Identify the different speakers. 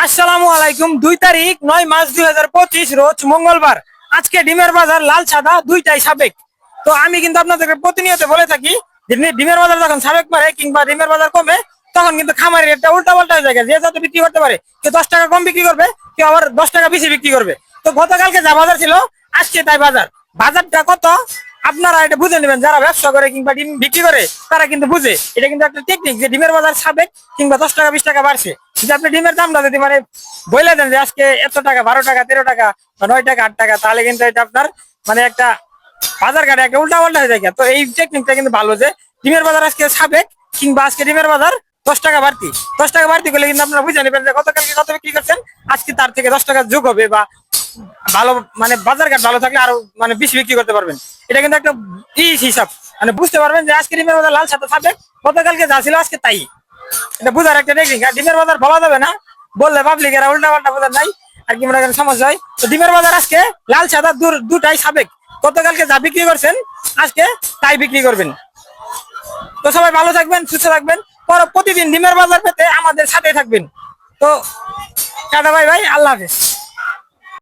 Speaker 1: আসসালামু আলাইকুম। 2 তারিখ 9 মার্চ 2025 রোজ মঙ্গলবার। আজকে ডিমের বাজার লাল সাদা দুইটাই সাবেক। তো আমি কিন্তু আপনাদেরকে প্রতিনিয়ত বলে থাকি যে ডিমের বাজার যখন সাবেক পারে কিংবা ডিমের বাজার কমে তখন কিন্তু খামারের রেটটা উল্টা পাল্টা হয়ে যায়। যে যত বিক্রি করতে পারে, কেউ 10 টাকা কম বিক্রি করবে, কেউ আবার 10 টাকা বেশি বিক্রি করবে। তো গতকালকে যা বাজার ছিল আজকে তাই বাজার। বাজারটা কত আপনারা এটা বুঝে নেবেন, যারা ব্যবসা করে কিংবা ডিম বিক্রি করে তারা কিন্তু বুঝে। এটা কিন্তু একটা টেকনিক যে ডিমের বাজার সাবেক কিংবা 10 টাকা 20 টাকা বাড়ছে। যদি আপনি ডিমের দামটা যদি মানে বলে দেন যে আজকে এত টাকা, 12 টাকা, 13 টাকা বা 9 টাকা, 8 টাকা, তাহলে কিন্তু এটা আপনার মানে একটা বাজার ঘাটে একটা উল্টা পাল্টা হয়ে যায়। তো এই টেকনিকটা কিন্তু ভালো যে ডিমের বাজার আজকে সাবেক কিংবা আজকে ডিমের বাজার 10 টাকা বাড়তি। 10 টাকা বাড়তি করলে কিন্তু আপনারা বুঝে নেবেন যে গতকালকে কত বিক্রি করছেন, আজকে তার থেকে 10 টাকা যোগ হবে বা ভালো মানে বাজার ঘাট ভালো থাকলে আরো মানে বেশি বিক্রি করতে পারবেন। এটা কিন্তু একটা হিসাব, মানে বুঝতে পারবেন যে আজকে ডিমের বাজার লাল সাদা সাবেক, গতকালকে যা ছিল আজকে তাই। এটা বুঝার একটা টেকনিক। আর ডিমের বাজার বলা যাবে না, বললে পাবলিকেরা উল্টা পাল্টা বোঝার নাই আর কি মনে করেন সমস্যা হয়। তো ডিমের বাজার আজকে লাল সাদা দুটাই সাবেক। গতকালকে যা বিক্রি করছেন আজকে তাই বিক্রি করবেন। তো সবাই ভালো থাকবেন, সুস্থ থাকবেন। প্রতিদিন ডিমের বাজার পেতে আমাদের সাথে থাকবেন। তো টাটা, বাই বাই, আল্লাহ হাফেজ।